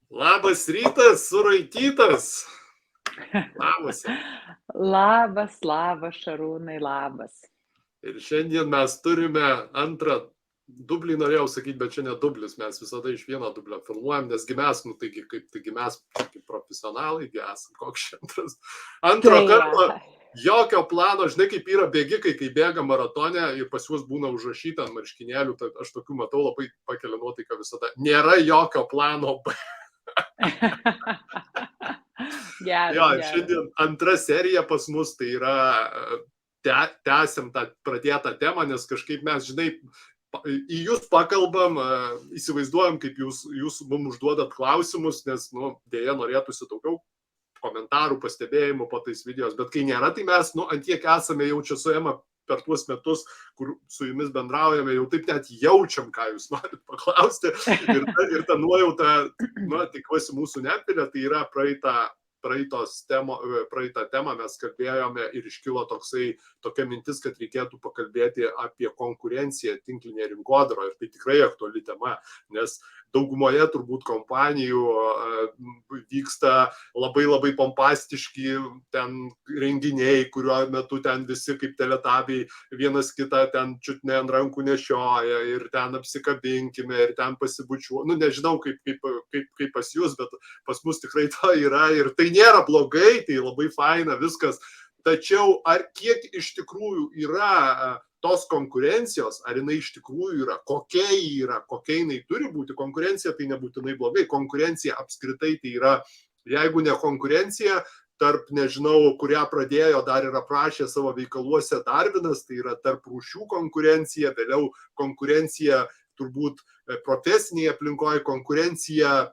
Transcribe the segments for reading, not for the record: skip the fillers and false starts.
Labas rytas, suraitytas. Labas. Labas, Šarūnai, labas. Ir šiandien mes turime antrą dublį, norėjau sakyti, bet čia ne dublis, mes visada iš vieno dublio filmuojam, nesgi mes, taigi mes kaip profesionalai, esam koks šiandien. Antro karto jokio plano, žinai, kaip yra bėgikai, kai bėga maratone ir pas juos būna užrašyta ant marškinėlių, tai aš tokių matau, labai pakelia nuotaiką visada. Nėra jokio plano B. Šiandien antra serija pas mus, tai yra tęsiam tą pradėtą temą, nes kažkaip mes, žinai, į jūs pakalbam, įsivaizduojam, kaip jūs mums užduodat klausimus, nes, dėja norėtųsi daugiau komentarų, pastebėjimų po tais videos, bet kai nėra, tai mes, ant tiek esame jau čia su Ema per tuos metus, kur su jumis bendraujame, jau taip net jaučiam, ką jūs norit paklausti. Ir ta nuojauta, tikiuosi, mūsų neapvilė, tai yra praeitą temą mes kalbėjome ir iškilo tokia mintis, kad reikėtų pakalbėti apie konkurenciją tinklinėje rinkodaroje. Ir tai tikrai aktuali tema, nes daugumoje turbūt kompanijų vyksta labai labai pompastiški ten renginiai, kuriuo metu ten visi kaip teletabiai vienas kitą ten čiut ne ant rankų nešioja ir ten apsikabinkime ir ten pasibučiuoja. Nežinau kaip pas jūs, bet pas mus tikrai to yra ir tai nėra blogai, tai labai faina viskas. Tačiau ar kiek iš tikrųjų yra tos konkurencijos, ar jinai iš tikrųjų yra, kokia jinai turi būti. Konkurencija tai nebūtinai blogai, konkurencija apskritai tai yra, jeigu ne konkurencija, tarp, nežinau, kurią pradėjo dar ir aprašė savo veikaluose Darvinas, tai yra tarp rūšių konkurencija, vėliau konkurencija turbūt profesinėje aplinkoje, konkurencija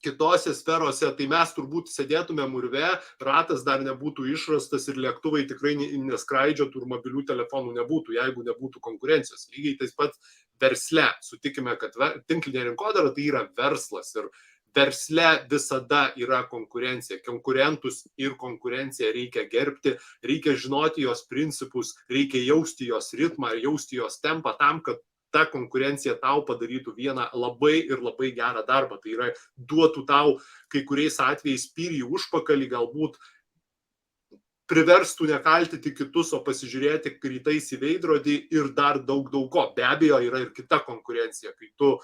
kitose sferose, tai mes turbūt sėdėtume urve, ratas dar nebūtų išrastas ir lėktuvai tikrai neskraidžiotų ir mobilių telefonų nebūtų, jeigu nebūtų konkurencijos. Lygiai taip pat versle. Sutikime, kad tinklinė rinkodara tai yra verslas ir versle visada yra konkurencija. Konkurentus ir konkurenciją reikia gerbti, reikia žinoti jos principus, reikia jausti jos ritmą ir jausti jos tempą tam, kad ta konkurencija tau padarytų vieną labai ir labai gerą darbą. Tai yra, duotų tau kai kuriais atvejais spyrį į užpakalį, galbūt priverstų nekaltyti kitus, o pasižiūrėti rytais į veidrodį ir dar daug ko. Be abejo, yra ir kita konkurencija, kai tu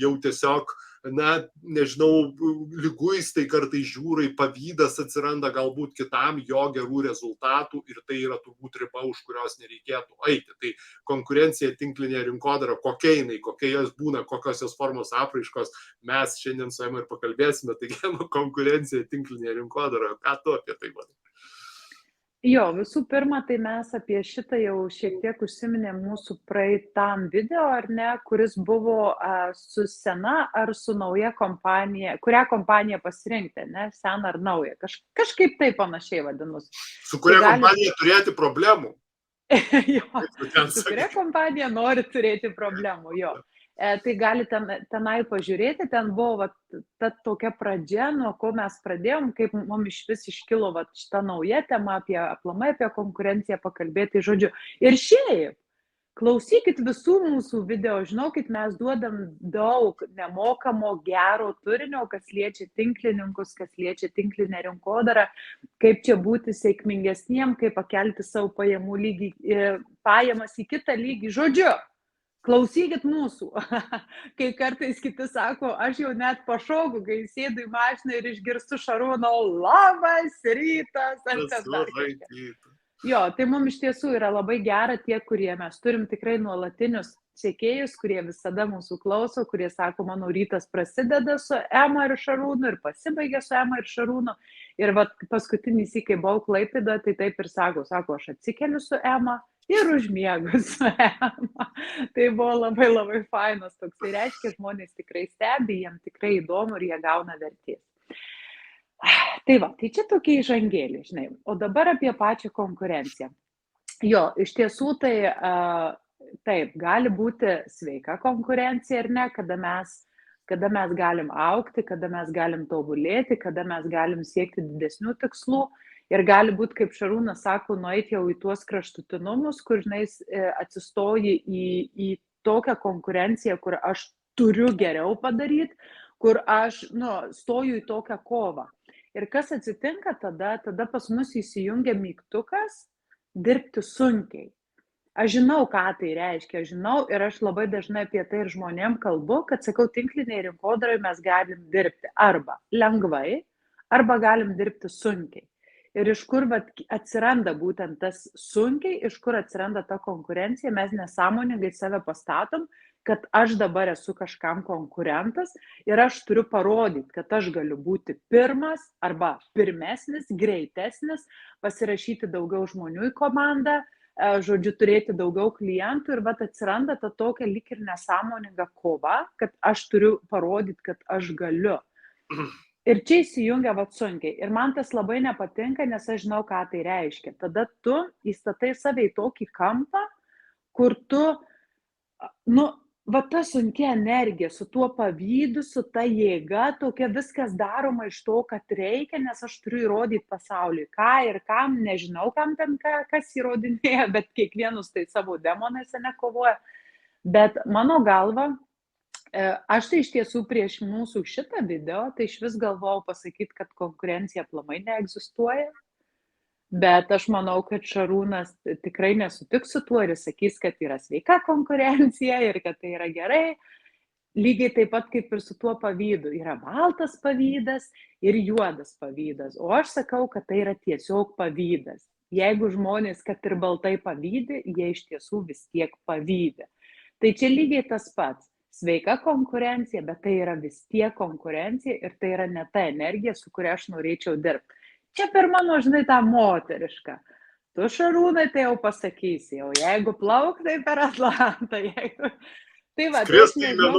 jau tiesiog, nežinau, liguistai kartais žiūrai, pavydas atsiranda galbūt kitam jo gerų rezultatų ir tai yra turbūt riba, už kurios nereikėtų eiti. Tai konkurencija tinklinė rinkodara, kokia jos būna, kokios jos formos apraiškos, mes šiandien su Ema ir pakalbėsime. Taigi, konkurencija tinklinė rinkodara, ką tu apie tai manai? Jo, visų pirma, tai mes apie šitą jau šiek tiek užsiminėm mūsų praeitam video, ar ne, kuris buvo su sena ar su nauja kompanija, kurią kompaniją pasirinkti, ne, seną ar naują, kažkaip tai panašiai vadinus. Su kuria kompanija turėti problemų? Jo, su kuria kompanija nori turėti problemų, jo. Tai gali tenai pažiūrėti, ten buvo ta tokia pradžia, nuo ko mes pradėjom, kaip mums iš vis iškilo šita nauja tema aplamai apie konkurenciją pakalbėti, žodžiu. Ir šiaip, klausykit visų mūsų video, žinokit, mes duodam daug nemokamo gero turinio, kas liečia tinklininkus, kas liečia tinklinę rinkodarą, kaip čia būti sėkmingesniem, kaip pakelti savo pajamų lygį, pajamas į kitą lygį, žodžiu. Klausykit mūsų, kai kartais kiti sako, aš jau net pašoku, kai sėdu į mašiną ir išgirstu Šarūno, labas rytas. Jo, tai mums iš tiesų yra labai gera tie, kurie mes turim tikrai nuolatinius sekėjus, kurie visada mūsų klauso, kurie sako, mano rytas prasideda su Ema ir Šarūnu ir pasibaigia su Ema ir Šarūnu. Ir paskutinį sykį, kai buvau Klaipėdoje, tai taip ir sako, aš atsikeliu su Ema ir užmiegu su Ema. Tai buvo labai labai fainas toks. Tai reiškia, žmonės tikrai stebi, jiems tikrai įdomu ir jie gauna vertės. Tai čia tokie įžangėliai, žinai. O dabar apie pačią konkurenciją. Jo, iš tiesų tai taip, gali būti sveika konkurencija ar ne, kada mes galim augti, kada mes galim tobulėti, kada mes galim siekti didesnių tikslų. Ir gali būti, kaip Šarūnas sako, nueiti jau į tuos kraštutinumus, kur, žinai, atsistoji į tokią konkurenciją, kur aš turiu geriau padaryti, kur aš, stoju į tokią kovą. Ir kas atsitinka tada pas mus įsijungia mygtukas dirbti sunkiai. Aš žinau, ką tai reiškia, žinau ir aš labai dažnai apie tai ir žmonėm kalbu, kad sakau, tinkliniai rinkodarai mes galim dirbti arba lengvai, arba galim dirbti sunkiai. Ir iš kur atsiranda būtent tas sunkiai, iš kur atsiranda ta konkurencija, mes nesąmoningai save pastatom, kad aš dabar esu kažkam konkurentas ir aš turiu parodyti, kad aš galiu būti pirmas arba pirmesnis, greitesnis, pasirašyti daugiau žmonių į komandą, žodžiu, turėti daugiau klientų ir atsiranda ta tokia lyg ir nesąmoninga kova, kad aš turiu parodyti, kad aš galiu. Ir čia įsijungia sunkiai. Ir man tas labai nepatinka, nes aš žinau, ką tai reiškia. Tada tu įstatai save į tokį kampą, kur tu, ta sunkia energija, su tuo pavydu, su ta jėga, tokia viskas daroma iš to, kad reikia, nes aš turiu įrodyti pasauliui, ką ir kam, nežinau, kam ten kas įrodinėja, bet kiekvienus tai savo demonais nekovoja. Bet mano galva, aš tai iš tiesų prieš mūsų šitą video, tai iš vis galvojau pasakyti, kad konkurencija aplamai neegzistuoja. Bet aš manau, kad Šarūnas tikrai nesutiks su tuo ir sakys, kad yra sveika konkurencija ir kad tai yra gerai. Lygiai taip pat kaip ir su tuo pavydu. Yra baltas pavydas ir juodas pavydas. O aš sakau, kad tai yra tiesiog pavydas. Jeigu žmonės, kad ir baltai pavydi, jie iš tiesų vis tiek pavydi. Tai čia lygiai tas pats. Sveika konkurencija, bet tai yra vis tiek konkurencija ir tai yra ne ta energija, su kuria aš norėčiau dirbti. Čia per mano, žinai, tą moterišką. Tu, Šarūnai, tai jau pasakysi, jau jeigu plauk, tai per Atlantą. Tai aš nežinau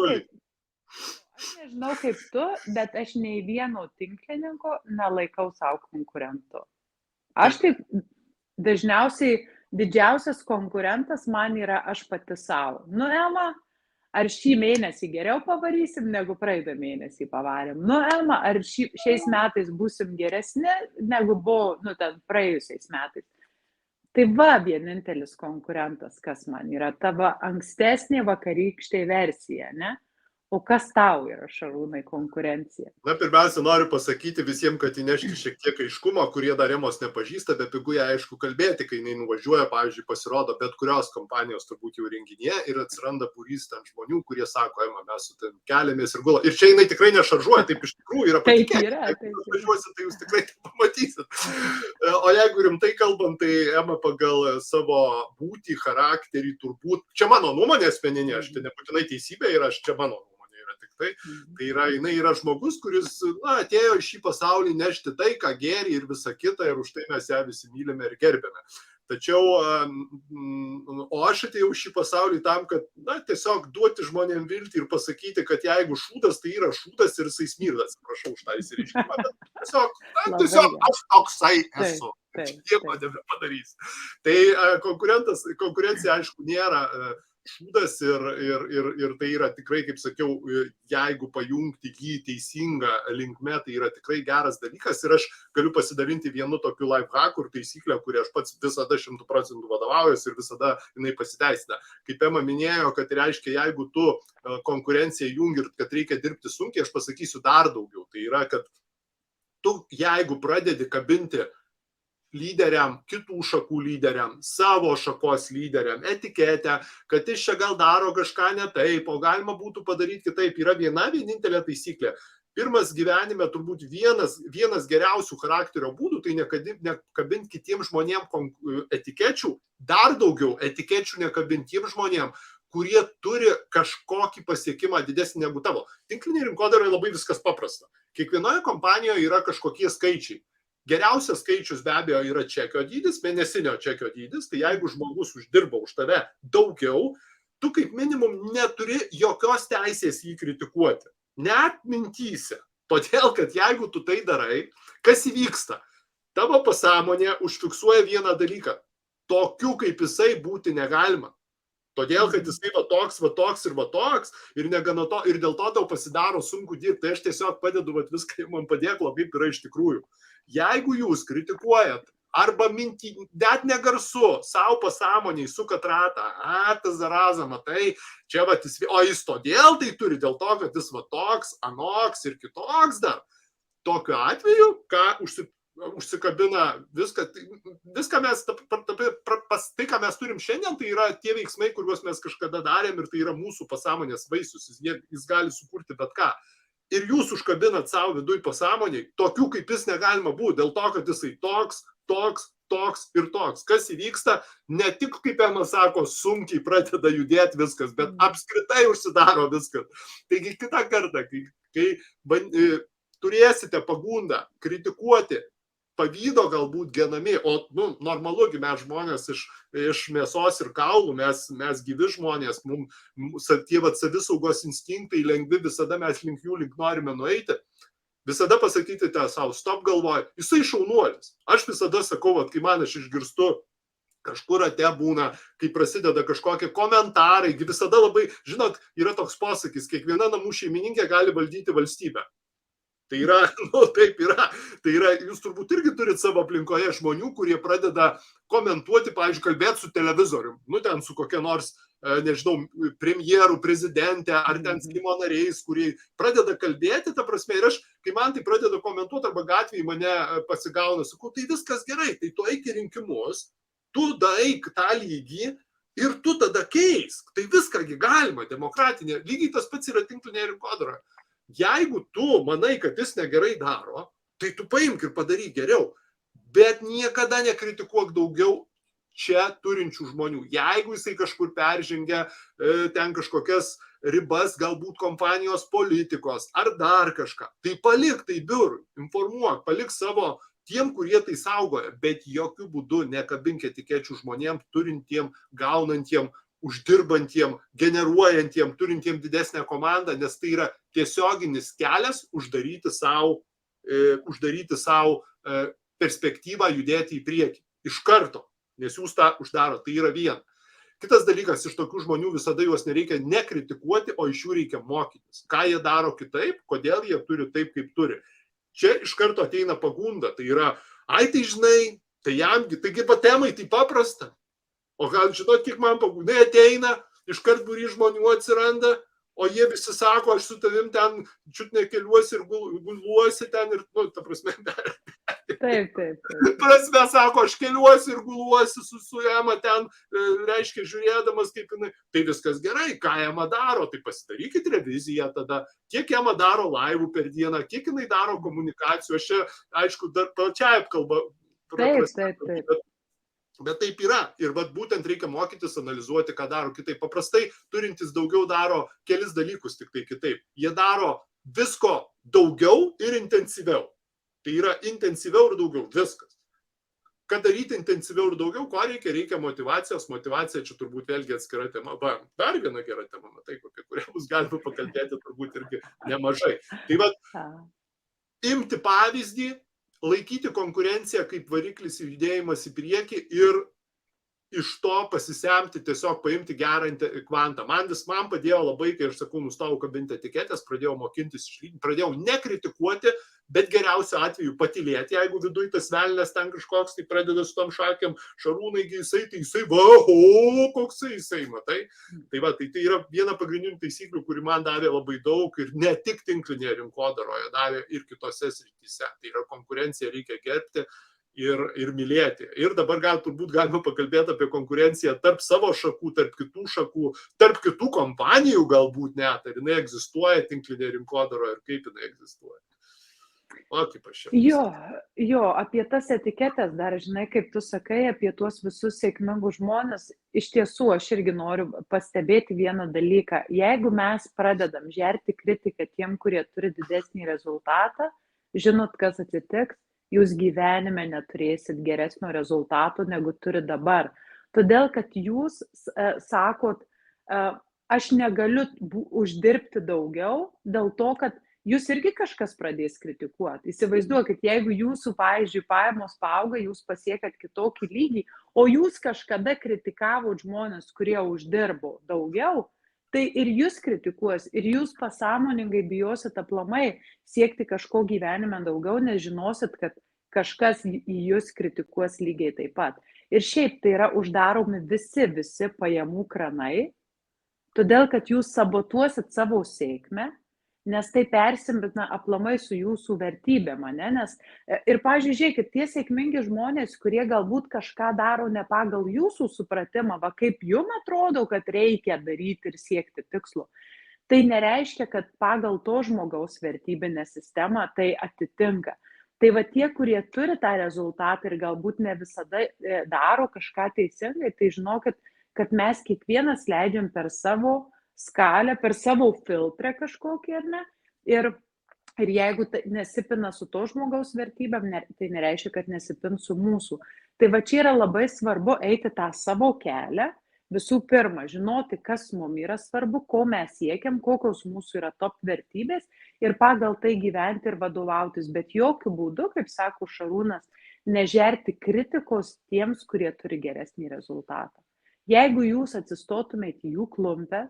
kaip tu, bet aš nei vieno tinklininko nelaikau savo konkurentu. Aš taip dažniausiai didžiausias konkurentas man yra aš pati savo. Ema, ar šį mėnesį geriau pavarysim, negu praeitą mėnesį pavarėm? Ema, ar šiais metais būsim geresni, negu buvo, ten praėjusiais metais? Tai vienintelis konkurentas, kas man yra, tavo ankstesnė vakarykštė versija, ne? O kas tau yra, Šarūnai, konkurencija? Pirmiausia, noriu pasakyti visiems, kad įnešti šiek tiek aiškumo, kurie dar Emos nepažįsta, bet pigu ją aišku kalbėti, kai jinai nuvažiuoja, pavyzdžiui, pasirodo bet kurios kompanijos turbūt jau renginėje ir atsiranda būrys ten žmonių, kurie sako, Ema, mes su ten keliamės ir gula. Ir čia jinai tikrai nešaržuoja, taip iš tikrųjų yra patikėti. Jeigu važiuosit, tai jūs tikrai tai pamatysit. O jeigu rimtai kalbant, tai Ema pagal savo būtį, charakterį turbūt, čia mano nuomonė asmeninė, aš tai nebūtinai teisybė ir čia mano nuomonė. Tai yra, jinai yra žmogus, kuris atėjo į šį pasaulį nešti tai, ką gėri ir visa kita, ir už tai mes ją visi mylime ir gerbėme. Tačiau, o aš atėjau į šį pasaulį tam, kad tiesiog duoti žmonėm viltį ir pasakyti, kad jeigu šūdas, tai yra šūdas ir jisai smirdas, prašau už tą įsireiškimą. Tiesiog aš toksai esu. Nieko nebepadarys. Tai konkurencija, aišku, nėra šūdas ir tai yra tikrai, kaip sakiau, jeigu pajungti jį teisingą linkme, tai yra tikrai geras dalykas ir aš galiu pasidalinti vienu tokiu lifehacku ir taisyklę, kurį aš pats visada 100% vadovaujuosi ir visada jinai pasiteisina. Kaip Ema minėjo, kad reiškia, jeigu tu konkurenciją jungi ir kad reikia dirbti sunkiai, aš pasakysiu dar daugiau. Tai yra, kad tu, jeigu pradedi kabinti lyderiam, kitų šakų lyderiam, savo šakos lyderiam, etiketę, kad jis čia gal daro kažką ne taip, o galima būtų padaryti kitaip. Yra vienintelė taisyklė. Pirmas gyvenime turbūt vienas geriausių charakterio būdų, tai nekabinti kitiems žmonėms etikečių, dar daugiau etikečių nekabinti tiems žmonėms, kurie turi kažkokį pasiekimą didesnį negu tavo. Tinkliniai rinkodarai labai viskas paprasta. Kiekvienoje kompanijoje yra kažkokie skaičiai. Geriausias skaičius be abejo yra čekio dydis, mėnesinio čekio dydis, tai jeigu žmogus uždirba už tave daugiau, tu kaip minimum neturi jokios teisės jį kritikuoti. Net mintyse. Todėl, kad jeigu tu tai darai, kas įvyksta? Tavo pasąmonė užfiksuoja vieną dalyką. Tokiu kaip jisai būti negalima. Todėl, kad jisai va toks ir negana to, ir dėl to tau pasidaro sunku dirbti. Tai aš tiesiog padedu viską, man padėk labai yra iš tikrųjų. Jeigu jūs kritikuojat arba minti, net negarsu, savo pasąmoniai sukat ratą, tas zarazą, matai, čia va, o jis todėl tai turi, dėl to, kad jis va toks, anoks ir kitoks dar. Tokiu atveju, ką užsikabina viską mes, tai, ką mes turim šiandien, tai yra tie veiksmai, kuriuos mes kažkada darėm ir tai yra mūsų pasąmonės vaisius, jis gali sukurti bet ką. Ir jūs užkabinat savo viduj pasąmoniai, tokių kaip jis negalima būti, dėl to, kad jisai toks ir toks. Kas įvyksta, ne tik, kaip Ema sako, sunkiai pradeda judėti viskas, bet apskritai užsidaro viskas. Taigi kitą kartą, kai turėsite pagundą kritikuoti, pavydo galbūt genami, o normalu, mes žmonės iš mėsos ir kaulų, mes gyvi žmonės, mums tie savisaugos instinktai lengvi, visada mes link jų norime nueiti. Visada pasakyti savo stop galvoj, jisai šaunuolis. Aš visada sakau, kai man aš išgirstu, kažkur ate būna, kai prasideda kažkokie komentarai, visada labai, žinot, yra toks posakis, kiekviena namų šeimininkė gali valdyti valstybę. Tai yra, taip yra. Tai yra, jūs turbūt irgi turit savo aplinkoje žmonių, kurie pradeda komentuoti, pavyzdžiui, kalbėti su televizorium, ten su kokia nors, nežinau, premjerų, prezidentė, ar ten Seimo nariais, kurie pradeda kalbėti, ta prasme, ir aš, kai man tai pradeda komentuoti, arba gatvėje mane pasigauna, sakau, tai viskas gerai, tai tu eik į rinkimus, tu daeik tą lygį ir tu tada keisk. Tai viskągi galima, demokratinė, lygiai tas pats yra tinklinė rinkodara. Jeigu tu manai, kad jis negerai daro, tai tu paimk ir padaryk geriau, bet niekada nekritikuok daugiau čia turinčių žmonių. Jeigu jisai kažkur peržengia ten kažkokias ribas, galbūt kompanijos politikos ar dar kažką, tai palik tai biurui, informuok, palik savo tiem, kurie tai saugoja, bet jokių būdų nekabink etikečių žmonėm, turintiem, gaunantiem, uždirbantiem, generuojantiem, turintiem didesnę komandą, nes tai yra tiesioginis kelias uždaryti savo perspektyvą, judėti į priekį. Iš karto, nes jūs tą uždaro, tai yra viena. Kitas dalykas, iš tokių žmonių visada juos nereikia nekritikuoti, o iš jų reikia mokytis. Ką jie daro kitaip, kodėl jie turi taip, kaip turi. Čia iš karto ateina pagunda, tai yra, tai žinai, tai jamgi, taigi patemai, tai paprasta. O gal žinot, kiek man pagundai ateina, iškart būry žmonių atsiranda, o jie visi sako, aš su tavim ten čiut nekeliuosi ir guluosi ten ir, ta prasme, Taip. Prasme, sako, aš keliuosi ir guluosi su Ema ten, reiškia, žiūrėdamas, kaip jinai, tai viskas gerai, ką Ema daro, tai pasidarykit reviziją tada, kiek Ema daro laivų per dieną, kiek jinai daro komunikacijų, aš čia, aišku, dar plačiai apkalba. Taip. Bet taip yra. Ir būtent reikia mokytis analizuoti, ką daro kitaip. Paprastai turintys daugiau daro kelis dalykus tik tai kitaip. Jie daro visko daugiau ir intensyviau. Tai yra intensyviau ir daugiau. Viskas. Kad daryti intensyviau ir daugiau, ko reikia? Reikia motivacijos. Motivacija čia turbūt vėlgi atskira tema. Dar viena gera tema, matai, apie kurią bus galima pakalbėti turbūt irgi nemažai. Tai imti pavyzdį, laikyti konkurenciją kaip variklis ir judėjimas į priekį ir iš to pasisemti, tiesiog paimti gerą kvantą. Man padėjo labai, kai aš sakau, nustojau kabinti etiketės, pradėjau mokintis, pradėjau nekritikuoti, bet geriausiu atveju patylėti, jeigu viduj tas velnės ten kažkoks, tai pradeda su tom šakėm, Šarūnaigi jisai, koksai jisai, matai. Tai yra viena pagrindinių taisyklių, kuri man davė labai daug ir ne tik tinklinėje rinkodaroje, davė ir kitose srityse. Tai yra konkurenciją reikia gerbti ir mylėti. Ir dabar turbūt galima pakalbėti apie konkurenciją tarp savo šakų, tarp kitų šakų, tarp kitų kompanijų galbūt net, ar jinai egzistuoja tinklinėje rinkodaroje ir kaip jinai egzistuoja. O, kaip aš čia. Jo, apie tas etiketės dar, žinai, kaip tu sakai, apie tuos visus sėkmingus žmonės, iš tiesų aš irgi noriu pastebėti vieną dalyką. Jeigu mes pradedam žerti kritiką tiem, kurie turi didesnį rezultatą, žinot, kas atsitiks, jūs gyvenime neturėsit geresnio rezultato, negu turi dabar. Todėl, kad jūs sakot, aš negaliu uždirbti daugiau, dėl to, kad jūs irgi kažkas pradės kritikuoti. Įsivaizduokit, jeigu jūsų, pavyzdžiui, pajamos paauga, jūs pasiekat kitokį lygį, o jūs kažkada kritikavot žmonės, kurie uždirbo daugiau, tai ir jūs kritikuos, ir jūs pasąmoningai bijosit aplamai siekti kažko gyvenime daugiau, nes žinosit, kad kažkas į jūs kritikuos lygiai taip pat. Ir šiaip tai yra uždaromi visi pajamų kranai, todėl kad jūs sabotuosit savo sėkmę, nes tai persimbina aplamai su jūsų vertybėm, ane? Ir, pavyzdžiui, žiūrėkit, tie sėkmingi žmonės, kurie galbūt kažką daro ne pagal jūsų supratimą, va kaip jum atrodo, kad reikia daryti ir siekti tikslo, tai nereiškia, kad pagal to žmogaus vertybinę sistemą tai atitinka. Tai va tie, kurie turi tą rezultatą ir galbūt ne visada daro kažką teisingai, tai žinokit, kad mes kiekvienas leidžiam per savo skalę, per savo filtrą kažkokį, ar ne? Ir jeigu tai nesipina su to žmogaus vertybėm, tai nereiškia, kad nesipins su mūsų. Tai va čia yra labai svarbu eiti tą savo kelią, visų pirma, žinoti, kas mums yra svarbu, ko mes siekiam, kokios mūsų yra top vertybės ir pagal tai gyventi ir vadovautis. Bet jokių būdų, kaip sako Šarūnas, nežerti kritikos tiems, kurie turi geresnį rezultatą. Jeigu jūs atsistotumėt į jų klumpę,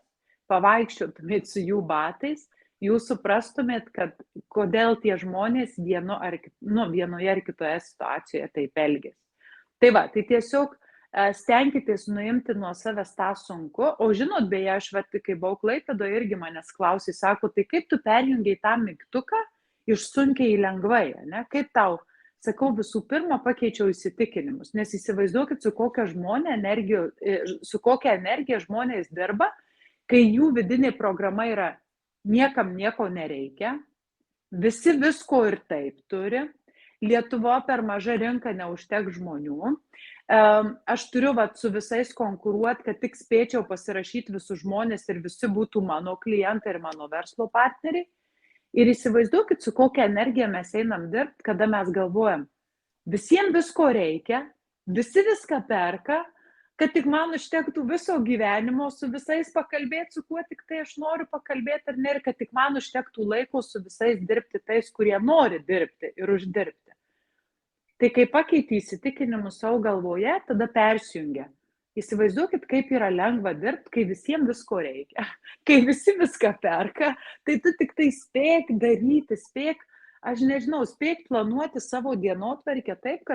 pavaikščiotumėt su jų batais, jūs suprastumėt, kad kodėl tie žmonės vienoje ar kitoje situacijoje taip elgiasi. Tai va, tai tiesiog stenkitės nuimti nuo savęs tą sunku, o žinot, beje, aš kai buvau Klaipėdoje irgi manęs klausė, sako, tai kaip tu perjungiai tą mygtuką iš sunkiai į lengvai, ne? Kaip tau? Sakau, visų pirma, pakeičiau įsitikinimus, nes įsivaizduokit, su kokia energija žmonės dirba, kai jų vidinė programa yra niekam nieko nereikia, visi visko ir taip turi, Lietuva per maža rinka neužteks žmonių, aš turiu su visais konkuruoti, kad tik spėčiau pasirašyti visus žmonės ir visi būtų mano klientai ir mano verslo partneriai. Ir įsivaizduokit, su kokia energija mes einam dirbti, kada mes galvojam, visiems visko reikia, visi viską perka, kad tik man užtektų viso gyvenimo su visais pakalbėti, su kuo tik tai aš noriu pakalbėti, ar ne, ir kad tik man užtektų laiko su visais dirbti tais, kurie nori dirbti ir uždirbti. Tai kai pakeiti įsitikinimus savo galvoje, tada persijungia. Įsivaizduokit, kaip yra lengva dirbti, kai visiems visko reikia. Kai visi viską perka, tai tu tik tai spėk daryti, spėk planuoti savo dienotvarkę taip,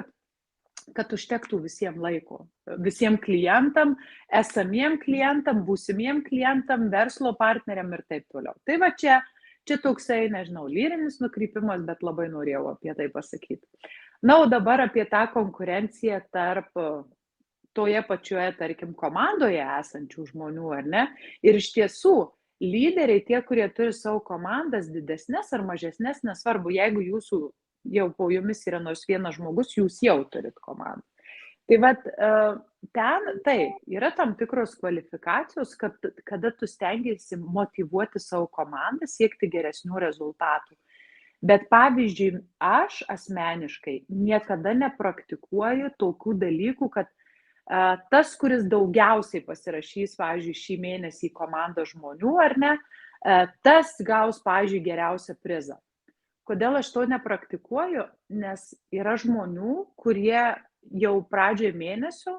kad užtektų visiems laiko. Visiems klientam, esamiem klientam, būsimiem klientam, verslo partneriam ir taip toliau. Tai va čia toksai, lyrinis nukrypimas, bet labai norėjau apie tai pasakyti. Na, o dabar apie tą konkurenciją tarp toje pačioje, tarkim, komandoje esančių žmonių, ar ne? Ir iš tiesų, lyderiai, tie, kurie turi savo komandas didesnės ar mažesnės, nesvarbu, jeigu jūsų jau po jumis yra nors vienas žmogus, jūs jau turit komandą. Tai vat, ten, taip, yra tam tikros kvalifikacijos, kada tu stengiasi motyvuoti savo komandą, siekti geresnių rezultatų. Bet pavyzdžiui, aš asmeniškai niekada nepraktikuoju tokių dalykų, kad tas, kuris daugiausiai pasirašys, pavyzdžiui, šį mėnesį komandą žmonių, ar ne, tas gaus, pavyzdžiui, geriausią prizą. Kodėl aš to nepraktikuoju? Nes yra žmonių, kurie jau pradžioje mėnesio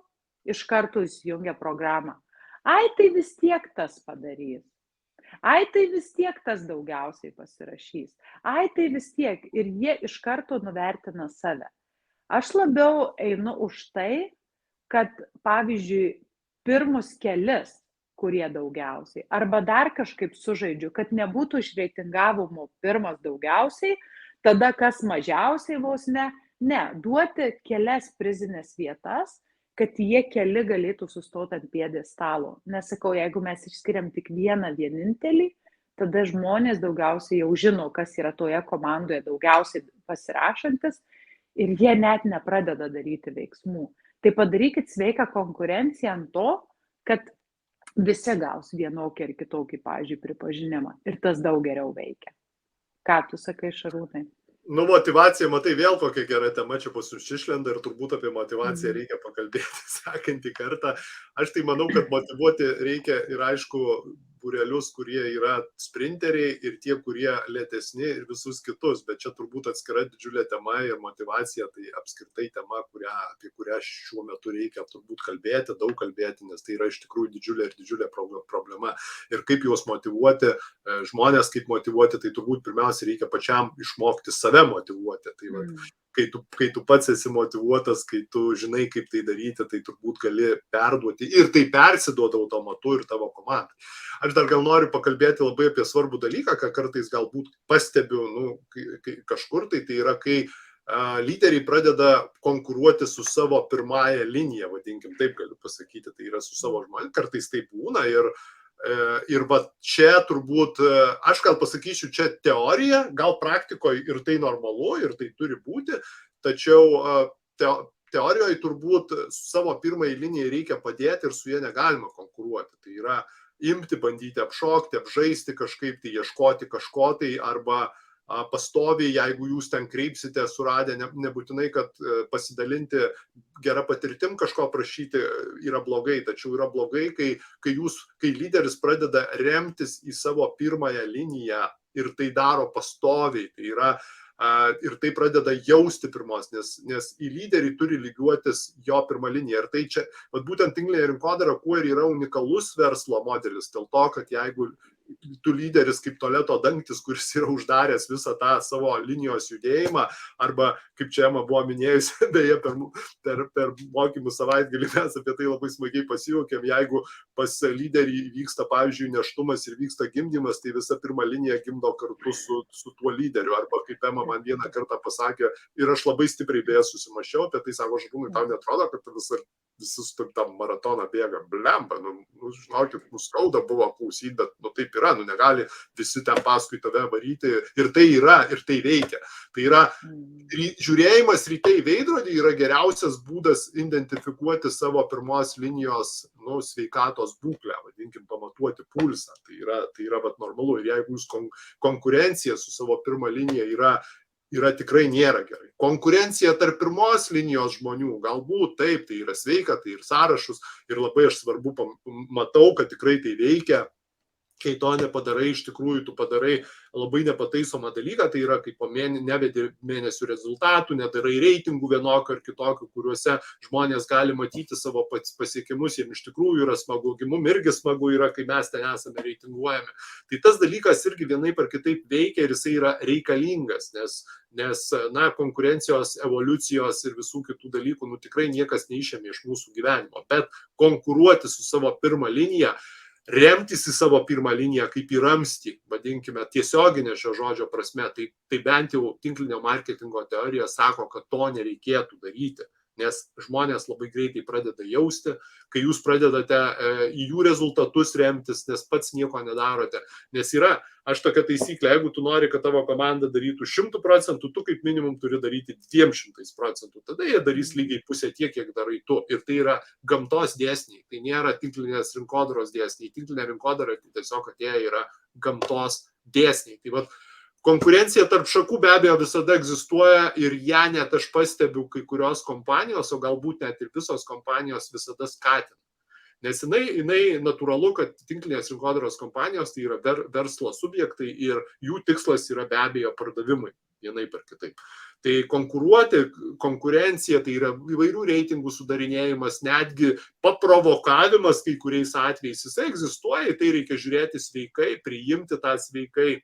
iš karto įsijungia programą. Ai, tai vis tiek tas padarys. Ai, tai vis tiek tas daugiausiai pasirašys. Ai, tai vis tiek. Ir jie iš karto nuvertina save. Aš labiau einu už tai, kad, pavyzdžiui, pirmus kelis, kurie daugiausiai, arba dar kažkaip sužaidžiu, kad nebūtų išreitingavimo pirmas daugiausiai, tada kas mažiausiai vos ne, duoti kelias prizinės vietas, kad jie keli galėtų sustoti ant pjedestalo. Nesakau, jeigu mes išskiriam tik vieną vienintelį, tada žmonės daugiausiai jau žino, kas yra toje komandoje daugiausiai pasirašantis ir jie net nepradeda daryti veiksmų. Tai padarykit sveiką konkurenciją ant to, kad visi gaus vienokį ar kitokį, pavyzdžiui, pripažinimą. Ir tas daug geriau veikia. Ką tu sakai, Šarūnai? Nu, motivacija, matai, vėl kokia gera tema čia pas jūs išlenda ir turbūt apie motivaciją reikia pakalbėti sekantį kartą. Aš tai manau, kad motivuoti reikia ir aišku, būrelius, kurie yra sprinteriai ir tie, kurie lėtesni ir visus kitus, bet čia turbūt atskira didžiulė tema ir motivacija, tai apskritai tema, apie kurią šiuo metu reikia turbūt kalbėti, daug kalbėti, nes tai yra iš tikrųjų didžiulė problema. Ir kaip juos motyvuoti, žmonės kaip motyvuoti, tai turbūt pirmiausia reikia pačiam išmokti save motyvuoti. Tai va, kai tu pats esi motyvuotas, kai tu žinai, kaip tai daryti, tai turbūt gali perduoti ir tai persiduoda automatu ir tavo komandai. Aš dar gal noriu pakalbėti labai apie svarbų dalyką, ką kartais galbūt pastebiu kažkur, tai yra, kai lyderiai pradeda konkuruoti su savo pirmąją liniją, vadinkim, taip galiu pasakyti, tai yra su savo žmonėmis, kartais taip būna ir va čia turbūt, aš gal pasakysiu, čia teorija, gal praktikoje ir tai normalu, ir tai turi būti, tačiau teorijoje turbūt su savo pirmąją liniją reikia padėti ir su jie negalima konkuruoti. Tai yra imti, bandyti apšokti, apžaisti kažkaip, tai ieškoti kažko tai arba pastoviai, jeigu jūs ten kreipsite suradę, nebūtinai, kad pasidalinti gerą patirtim kažko prašyti yra blogai, tačiau yra blogai, kai lyderis pradeda remtis į savo pirmąją liniją ir tai daro pastoviai, tai yra ir tai pradeda jausti pirmos, nes į lyderį turi lygiuotis jo pirmą liniją. Ir tai čia, būtent tinklinė rinkodara, kuo ir yra unikalus verslo modelis, dėl to, kad jeigu tu lyderis kaip tualeto dangtis, kuris yra uždaręs visą tą savo linijos judėjimą, arba, kaip čia Ema buvo minėjusi, beje, per mokymų savaitgalį mes apie tai labai smagiai pasijuokėm, jeigu pas lyderį vyksta, pavyzdžiui, nėštumas ir vyksta gimdymas, tai visa pirma linija gimdo kartu su tuo lyderiu, arba kaip Ema man vieną kartą pasakė, ir aš labai stipriai beje susimašiau apie tai, sako, Šarūnai, tau netrodo, kad visi tam maratoną bėga, blemba, žinokit, nuskauda buvo klausyti, bet taip yra, negali visi ten paskui tave varyti ir tai yra, ir tai veikia. Tai yra, žiūrėjimas ryte į veidrodį yra geriausias būdas identifikuoti savo pirmos linijos sveikatos būklę, vadinkim, pamatuoti pulsą. Tai yra normalu ir jeigu jūs konkurencija su savo pirmą liniją yra tikrai nėra gerai. Konkurencija tarp pirmos linijos žmonių, galbūt taip, tai yra sveika, tai ir sąrašus ir labai aš svarbu matau, kad tikrai tai veikia. Kai to nepadarai, iš tikrųjų tu padarai labai nepataisomą dalyką, tai yra, kaip nevedi mėnesių rezultatų, nedarai reitingų vienokio ar kitokio, kuriuose žmonės gali matyti savo pasiekimus, jiems iš tikrųjų yra smagu, mum irgi smagu yra, kai mes ten esame reitinguojami. Tai tas dalykas irgi vienaip ar kitaip veikia ir jisai yra reikalingas, nes konkurencijos, evoliucijos ir visų kitų dalykų tikrai niekas neišėmė iš mūsų gyvenimo, bet konkuruoti su savo pirmą liniją, remtis į savo pirmą liniją kaip į ramstį, vadinkime, tiesioginė šio žodžio prasme, tai bent jau tinklinio marketingo teorija sako, kad to nereikėtų daryti, nes žmonės labai greitai pradeda jausti, kai jūs pradedate į jų rezultatus remtis, nes pats nieko nedarote. Nes yra, aš tokia taisyklė, jeigu tu nori, kad tavo komanda darytų 100%, tu kaip minimum turi daryti 200%, tada jie darys lygiai pusę tiek, kiek darai tu. Ir tai yra gamtos dėsniai, tai nėra tinklinės rinkodaros dėsniai. Tinklinė rinkodara tiesiog atėję yra gamtos dėsniai. Tai vat, konkurencija tarp šakų be abejo visada egzistuoja ir ją net aš pastebiu kai kurios kompanijos, o galbūt net ir visos kompanijos visada skatina. Nes jinai natūralu, kad tinklinės rinkodaros kompanijos tai yra verslo subjektai ir jų tikslas yra be abejo pardavimai, vienaip ar kitaip. Tai konkurencija, tai yra įvairių reitingų sudarinėjimas, netgi paprovokavimas kai kuriais atvejais, jisai egzistuoja, tai reikia žiūrėti sveikai, priimti tą sveikai.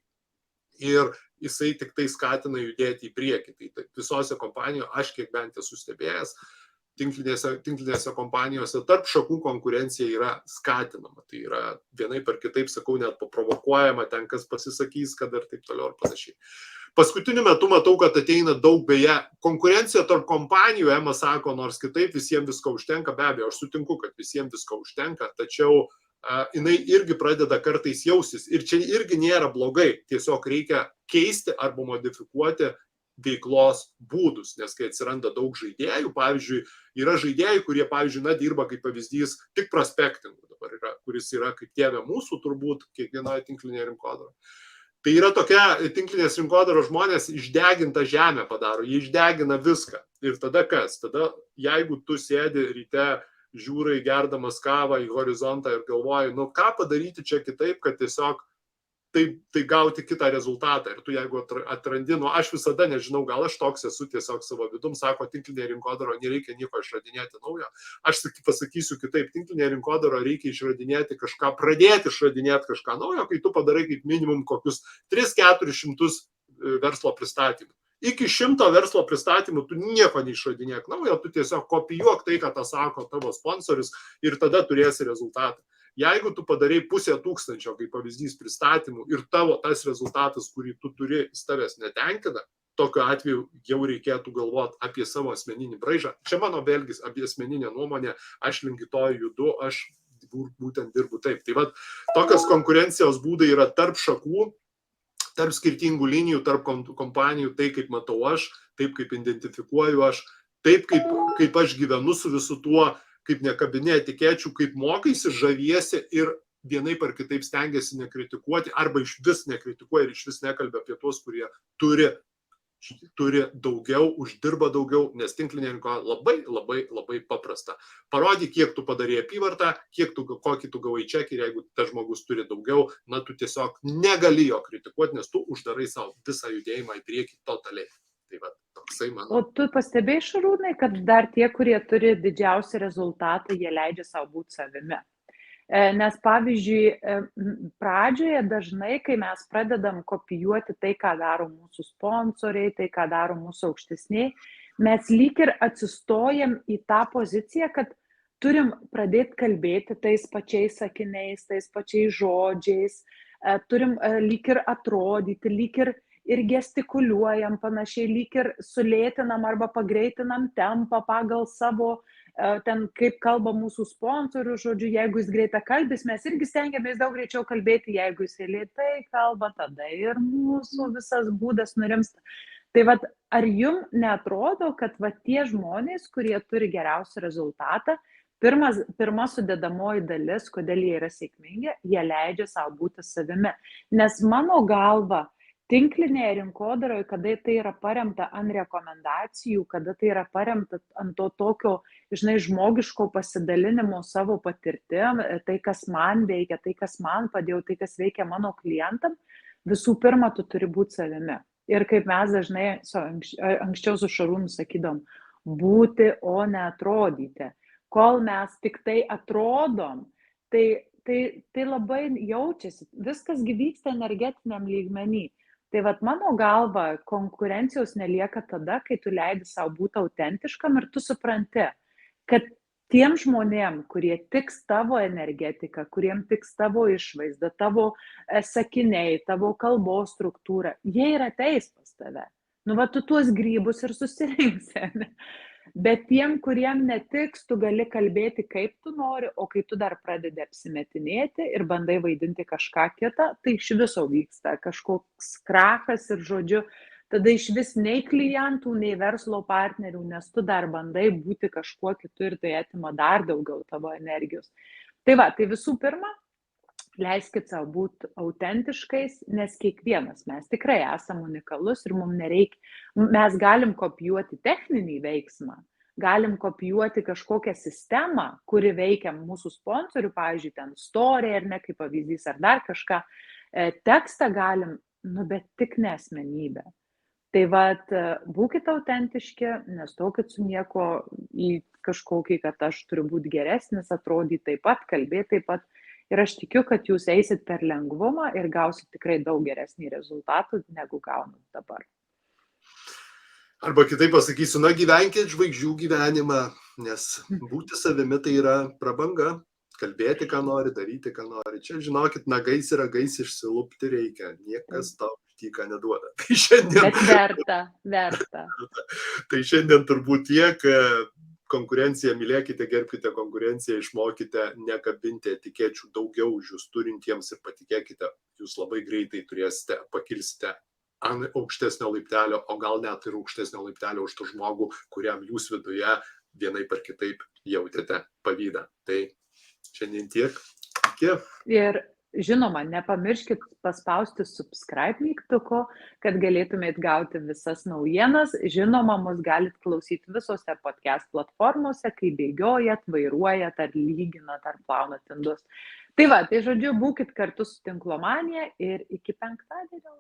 Ir jisai tik tai skatina judėti į priekį. Tai visose kompanijoje, aš kiek bent esu stebėjęs, tinklinėse kompanijose tarp šakų konkurencija yra skatinama. Tai yra vienaip ar kitaip, sakau, net paprovokuojama, ten kas pasisakys, kad ir taip toliau ir panašiai. Paskutiniu metu matau, kad ateina daug, beje, konkurencija tarp kompanijų, Ema sako, nors kitaip visiems visko užtenka, be abejo, aš sutinku, kad visiems visko užtenka, tačiau jinai irgi pradeda kartais jaustis. Ir čia irgi nėra blogai, tiesiog reikia keisti arba modifikuoti veiklos būdus, nes kai atsiranda daug žaidėjų, pavyzdžiui, yra žaidėjai, kurie, pavyzdžiui, dirba kaip pavyzdys tik prospektingu dabar yra, kuris yra kaip tėvė mūsų turbūt kiekvienoje tinklinėje rinkodaroje. Tai yra tokia tinklinės rinkodaros žmonės išdegintą žemę padaro, jie išdegina viską. Ir tada kas? Tada jeigu tu sėdi ryte žiūrai gerdamas kavą į horizontą ir galvoji, nu ką padaryti čia kitaip, kad tiesiog tai gauti kitą rezultatą. Ir tu jeigu atrandi, nu aš visada nežinau, gal aš toks esu tiesiog savo vidum, sako, tinklinė rinkodaro nereikia nieko išradinėti naujo. Aš pasakysiu kitaip, tinklinė rinkodaro reikia išradinėti kažką, pradėti išradinėti kažką naujo, kai tu padarai kaip minimum kokius 300-400 verslo pristatymų. Iki 100 verslo pristatymų tu nieko neišradinėk naujo, tu tiesiog kopijuok tai, ką tą sako tavo sponsorius ir tada turėsi rezultatą. Jeigu tu padarai 500, kaip pavyzdys, pristatymų ir tavo tas rezultatas, kurį tu turi, jis tavęs netenkina, tokiu atveju jau reikėtų galvoti apie savo asmeninį braižą. Čia mano vėlgi apie asmeninę nuomonę, aš link to judu, aš būtent dirbu taip. Tai vat, tokios konkurencijos būdai yra tarp šakų, tarp skirtingų linijų, tarp kompanijų, tai kaip matau aš, taip kaip identifikuoju aš, taip kaip aš gyvenu su visu tuo, kaip nekabinė etikečių, kaip mokaisi, žaviesi ir vienaip ar kitaip stengiasi nekritikuoti, arba iš vis nekritikuoja ir iš vis nekalbė apie tuos, kurie turi daugiau, uždirba daugiau, nes tinklinė rinka labai paprasta. Parodyk, kiek tu padarė apyvartą, kokį tu gavai čekį ir jeigu tas žmogus turi daugiau, na tu tiesiog negali jo kritikuoti, nes tu uždarai savo visą judėjimą į priekį totaliai. Tai va, toksai mano. O tu pastebėjai, Šarūnai, kad dar tie, kurie turi didžiausią rezultatą, jie leidžia savo būti savimi. Nes pavyzdžiui, pradžioje dažnai, kai mes pradedam kopijuoti tai, ką daro mūsų sponsoriai, tai, ką daro mūsų aukštesniai, mes lyg ir atsistojam į tą poziciją, kad turim pradėti kalbėti tais pačiais sakiniais, tais pačiais žodžiais, turim lyg ir atrodyti, lyg ir gestikuliuojam panašiai, lyg ir sulėtinam arba pagreitinam tempą pagal savo, ten kaip kalba mūsų sponsorių, žodžiu, jeigu jis greita kalbis, mes irgi stengiamės daug greičiau kalbėti, jeigu jis lėtai kalba, tada ir mūsų visas būdas nurimsta. Tai vat, ar jums neatrodo, kad vat tie žmonės, kurie turi geriausią rezultatą, pirma sudedamoji dalis, kodėl jie yra sėkmingi, jie leidžia savo būti savimi. Nes mano galva, tinklinėje rinkodaroje, kada tai yra paremta ant rekomendacijų, kada tai yra paremta ant to tokio, žinai, žmogiško pasidalinimo savo patirtim, tai, kas man veikia, tai, kas man padėjo, tai, kas veikia mano klientam, visų pirma, tu turi būti savimi. Ir kaip mes dažnai anksčiau su Šarūnu sakydom, būti, o ne atrodyti. Kol mes tik tai atrodom, tai labai jaučiasi, viskas vyksta energetiniam lygmenį. Tai vat mano galva, konkurencijos nelieka tada, kai tu leidi savo būti autentiškam ir tu supranti, kad tiem žmonėm, kurie tiks tavo energetika, kuriem tiks tavo išvaizda, tavo sakiniai, tavo kalbos struktūra, jie yra ateis pas tave. Nu, va, tu tuos grybus ir susirinksi. Bet tiem, kuriem netiks, tu gali kalbėti kaip tu nori, o kai tu dar pradedi apsimetinėti ir bandai vaidinti kažką kitą, tai iš viso vyksta kažkoks krachas ir žodžiu, tada iš vis nei klientų, nei verslo partnerių, nes tu dar bandai būti kažkuo kitu ir tai atima dar daugiau tavo energijos. Tai va, tai visų pirma, leiskit savo būti autentiškais, nes kiekvienas mes tikrai esame unikalus ir mums nereikia, mes galim kopijuoti techninį veiksmą, galim kopijuoti kažkokią sistemą, kuri veikia mūsų sponsorių, pavyzdžiui, ten story ar ne, kaip pavyzdys, ar dar kažką, tekstą galim, nu, bet tik ne asmenybę. Tai vat, būkite autentiški, nestokit su nieko į kažkokį, kad aš turiu būti geresnis, atrodyti taip pat, kalbėti taip pat. Ir aš tikiu, kad jūs eisit per lengvumą ir gausit tikrai daug geresnį rezultatų, negu gaunat dabar. Arba kitaip pasakysiu, na gyvenkit žvaigždžių gyvenimą, nes būti savimi tai yra prabanga, kalbėti, ką nori, daryti, ką nori. Čia, žinokit, nagais ir ragais išsilupti reikia, niekas tau tyką neduoda. Tai šiandien... Bet verta. Tai šiandien turbūt tiek... Konkurenciją mylėkite, gerbkite konkurenciją, išmokite nekabinti etikečių daugiau už jūs turintiems ir patikėkite, jūs labai greitai turėsite, pakilsite ant aukštesnio laiptelio, o gal net ir aukštesnio laiptelio už tą žmogų, kuriam jūs viduje vienaip ar kitaip jautėte pavydą. Tai šiandien tiek. Iki. Ir žinoma, nepamirškit paspausti subscribe mygtuko, kad galėtumėt gauti visas naujienas. Žinoma, mus galit klausyti visose podcast platformose, kai bėgiojat, vairuojat ar lyginat ar plaunat indus. Tai va, tai žodžiu, būkit kartu su Tinklomanija ir iki penktadienio.